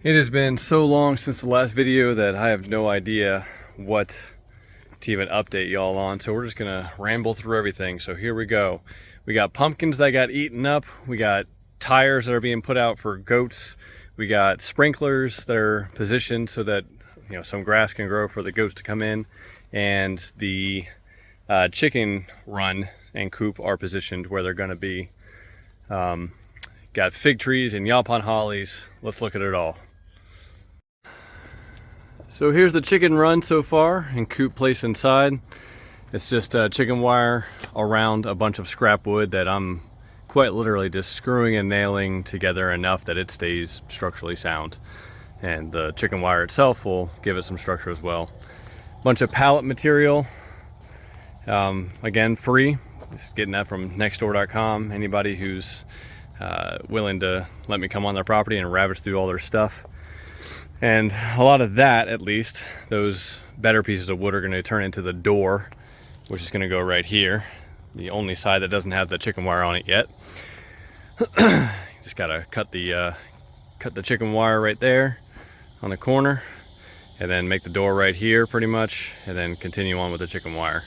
It has been so long since the last video that I have no idea what to even update y'all on, so we're just gonna ramble through everything. So here we go. We got pumpkins that got eaten up, we got tires that are being put out for goats, we got sprinklers that are positioned so that some grass can grow for the goats to come in, and the chicken run and coop are positioned where they're going to be. Got fig trees and Yaupon hollies. Let's look at it all. So here's the chicken run so far and coop placed inside. It's just chicken wire around a bunch of scrap wood that I'm quite literally just screwing and nailing together enough that it stays structurally sound. And the chicken wire itself will give it some structure as well. Bunch of pallet material, again free. Just getting that from nextdoor.com. Anybody who's willing to let me come on their property and ravage through all their stuff. And a lot of that, at least, those better pieces of wood are going to turn into the door, which is going to go right here. The only side that doesn't have the chicken wire on it yet. Just got to cut the chicken wire right there on the corner, and then make the door right here pretty much, and then continue on with the chicken wire.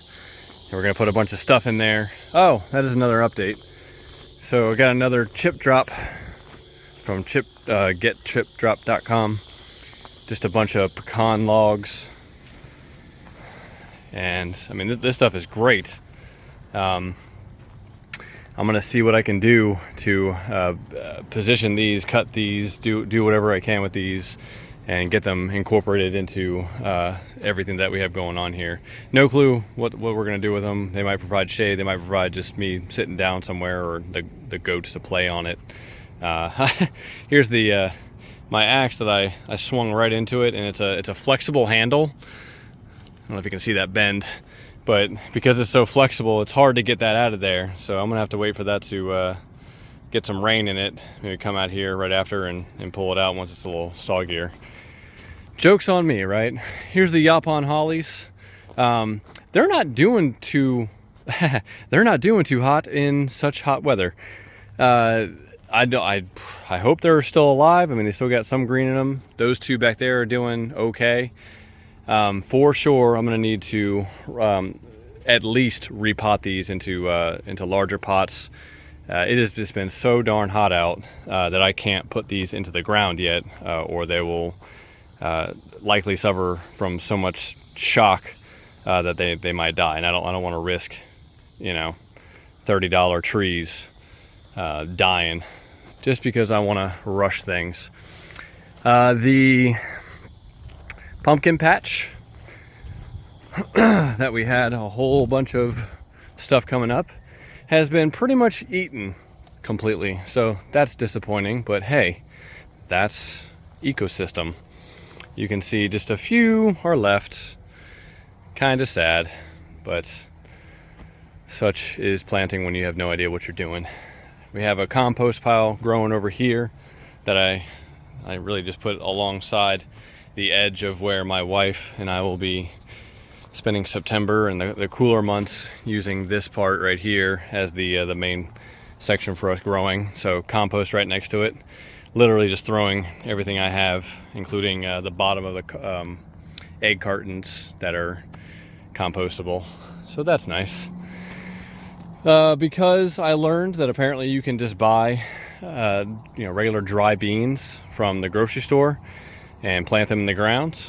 And we're going to put a bunch of stuff in there. Oh, that is another update. So I got another chip drop from getchipdrop.com. Just a bunch of pecan logs, and I mean this stuff is great. I'm gonna see what I can do to position these, cut these, do whatever I can with these, and get them incorporated into everything that we have going on here. No clue what we're gonna do with them. They might provide shade, they might provide just me sitting down somewhere, or the goats to play on it. Here's the my axe that I swung right into it, and it's a flexible handle. I don't know if you can see that bend, but because it's so flexible, it's hard to get that out of there. So I'm gonna have to wait for that to get some rain in it. Maybe come out here right after and pull it out once it's a little soggier. Joke's on me, right? Here's the Yaupon hollies. They're not doing too they're not doing too hot in such hot weather. I hope they're still alive. I mean, they still got some green in them. Those two back there are doing okay. For sure, I'm gonna need to at least repot these into larger pots. It has just been so darn hot out that I can't put these into the ground yet, or they will likely suffer from so much shock that they might die. And I don't want to risk, $30 trees dying just because I want to rush things. The pumpkin patch that we had a whole bunch of stuff coming up has been pretty much eaten completely, so that's disappointing, but hey, that's ecosystem. You can see just a few are left. Kind of sad, but such is planting when you have no idea what you're doing. We have a compost pile growing over here that I really just put alongside the edge of where my wife and I will be spending September and the cooler months, using this part right here as the main section for us growing. So compost right next to it. Literally just throwing everything I have, including the bottom of the egg cartons that are compostable. So that's nice. Because I learned that apparently you can just buy regular dry beans from the grocery store and plant them in the ground.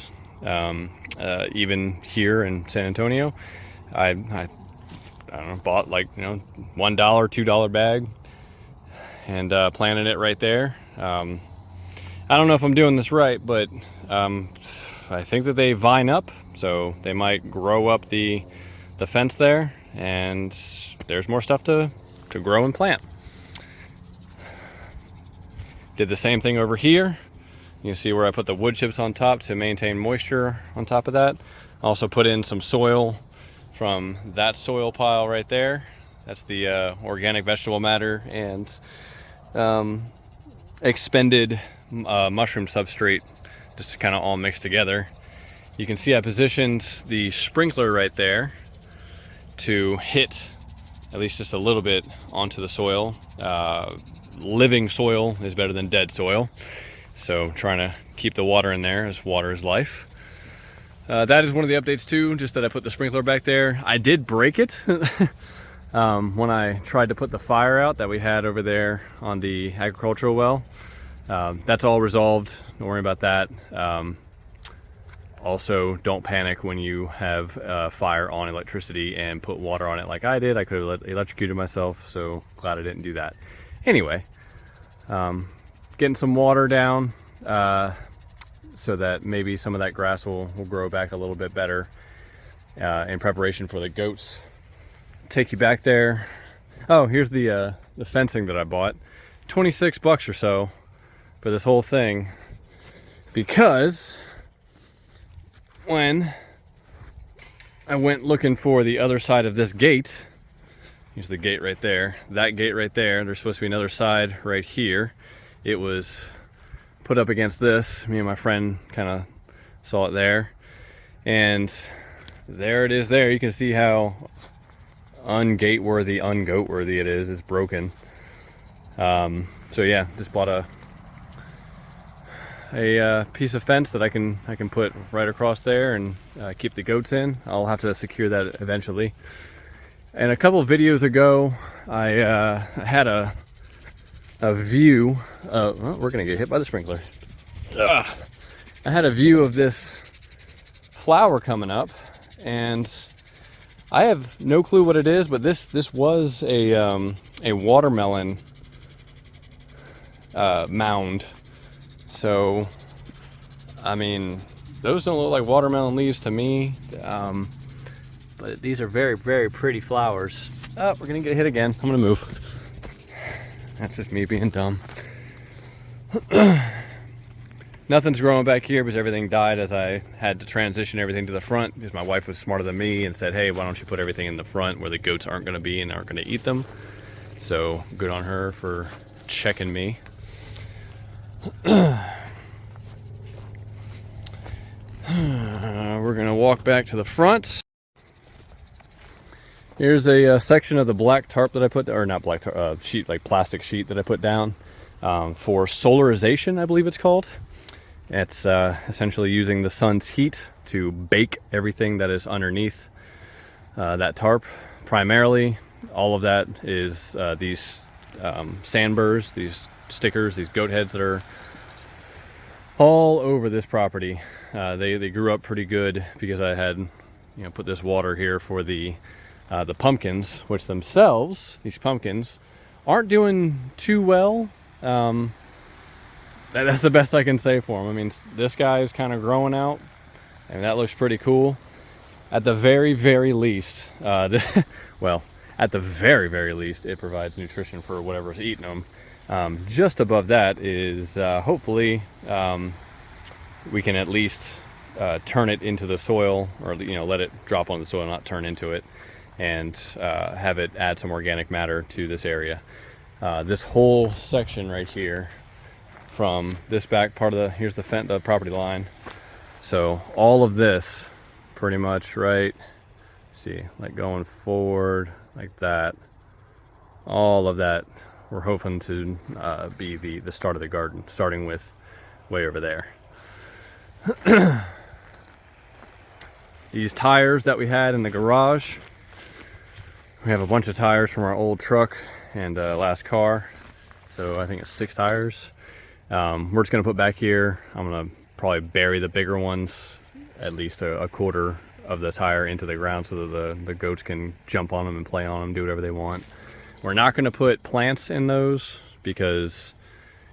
Even here in San Antonio, I don't know, bought like $1, $2 bag and planted it right there. I don't know if I'm doing this right, but I think that they vine up, so they might grow up the fence there, and there's more stuff to grow and plant. Did the same thing over here. You can see where I put the wood chips on top to maintain moisture on top of that. Also put in some soil from that soil pile right there. That's the organic vegetable matter and expended mushroom substrate, just to kind of all mix together. You can see I positioned the sprinkler right there to hit at least just a little bit onto the soil. Living soil is better than dead soil. So trying to keep the water in there, as water is life. That is one of the updates too, just that I put the sprinkler back there. I did break it when I tried to put the fire out that we had over there on the agricultural well. That's all resolved, don't worry about that. Also, don't panic when you have fire on electricity and put water on it like I did. I could have electrocuted myself, so glad I didn't do that. Anyway, getting some water down so that maybe some of that grass will grow back a little bit better in preparation for the goats. Take you back there. Oh, here's the fencing that I bought. 26 bucks or so for this whole thing, because when I went looking for the other side of this gate, here's the gate right there, that gate right there, there's supposed to be another side right here. It was put up against this. Me and my friend kind of saw it there, and there it is there. You can see how ungate-worthy, ungoat-worthy it is. It's broken. So yeah, just bought a piece of fence that I can put right across there and keep the goats in. I'll have to secure that eventually. And a couple of videos ago, I had a view of, oh, we're gonna get hit by the sprinkler. Ugh. I had a view of this flower coming up, and I have no clue what it is, but this was a watermelon mound. So, I mean, those don't look like watermelon leaves to me, but these are very, very pretty flowers. Oh, we're gonna get hit again. I'm gonna move. That's just me being dumb. Nothing's growing back here because everything died as I had to transition everything to the front, because my wife was smarter than me and said, hey, why don't you put everything in the front where the goats aren't going to be and aren't going to eat them. So good on her for checking me. We're going to walk back to the front. Here's a section of the black tarp that I put, or not black tarp, sheet, like plastic sheet that I put down for solarization, I believe it's called. It's essentially using the sun's heat to bake everything that is underneath that tarp. Primarily, all of that is these sandburrs, these stickers, these goat heads that are all over this property. They grew up pretty good because I had, put this water here for the pumpkins, which themselves, these pumpkins, aren't doing too well. That's the best I can say for them. I mean, this guy is kind of growing out, and that looks pretty cool. At the very, very least, at the very, very least, it provides nutrition for whatever's eating them. Just above that is hopefully we can at least turn it into the soil, or let it drop on the soil, not turn into it, and have it add some organic matter to this area. This whole section right here, from this back part of here's the property line. So all of this, pretty much, right? See, like going forward like that. All of that, we're hoping to be the start of the garden, starting with way over there. These tires that we had in the garage, we have a bunch of tires from our old truck and last car. So I think it's 6 tires. We're just gonna put back here. I'm gonna probably bury the bigger ones, at least a quarter of the tire into the ground, so that the goats can jump on them and play on them, do whatever they want. We're not gonna put plants in those because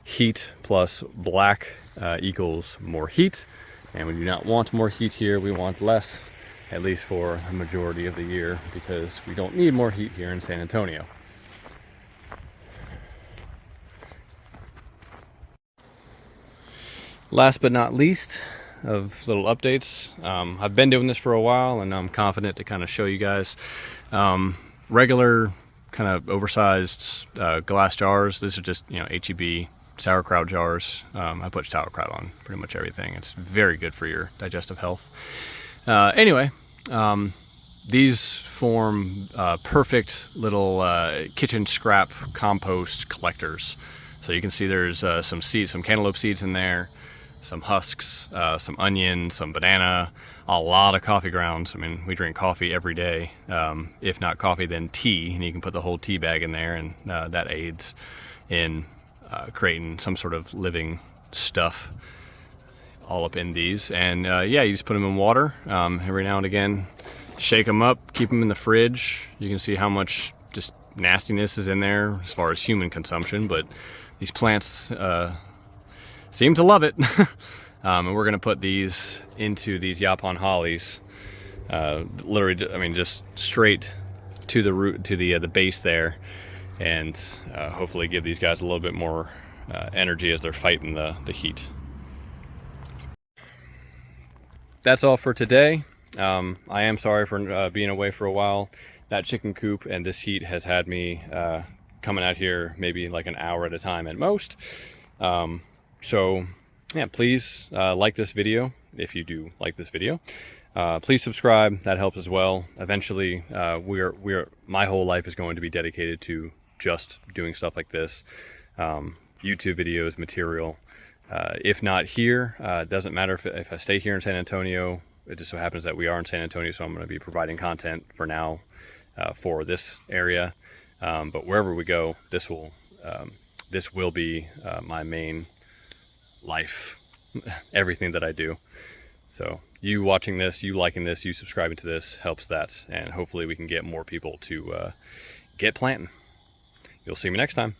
heat plus black equals more heat, and we do not want more heat here. We want less, at least for the majority of the year, because we don't need more heat here in San Antonio. Last but not least of little updates, I've been doing this for a while, and I'm confident to kind of show you guys regular kind of oversized glass jars. These are just HEB sauerkraut jars. I put sauerkraut on pretty much everything. It's very good for your digestive health. Anyway, these form perfect little kitchen scrap compost collectors. So you can see there's some seeds, some cantaloupe seeds in there, some husks, some onion, some banana, a lot of coffee grounds. I mean, we drink coffee every day. If not coffee, then tea, and you can put the whole tea bag in there, and that aids in creating some sort of living stuff all up in these. And yeah, you just put them in water every now and again, shake them up, keep them in the fridge. You can see how much just nastiness is in there as far as human consumption, but these plants seem to love it. And we're gonna put these into these Yaupon hollies, literally, I mean, just straight to the root, to the base there, and hopefully give these guys a little bit more energy as they're fighting the heat. That's all for today. I am sorry for being away for a while. That chicken coop and this heat has had me coming out here maybe like an hour at a time at most. So yeah, please like this video if you do like this video. Please subscribe, that helps as well. Eventually, my whole life is going to be dedicated to just doing stuff like this. YouTube videos, material. If not here, it doesn't matter if I stay here in San Antonio. It just so happens that we are in San Antonio, so I'm going to be providing content for now for this area. But wherever we go, this will be my main life, everything that I do. So you watching this, you liking this, you subscribing to this helps that, and hopefully we can get more people to get planting. You'll see me next time.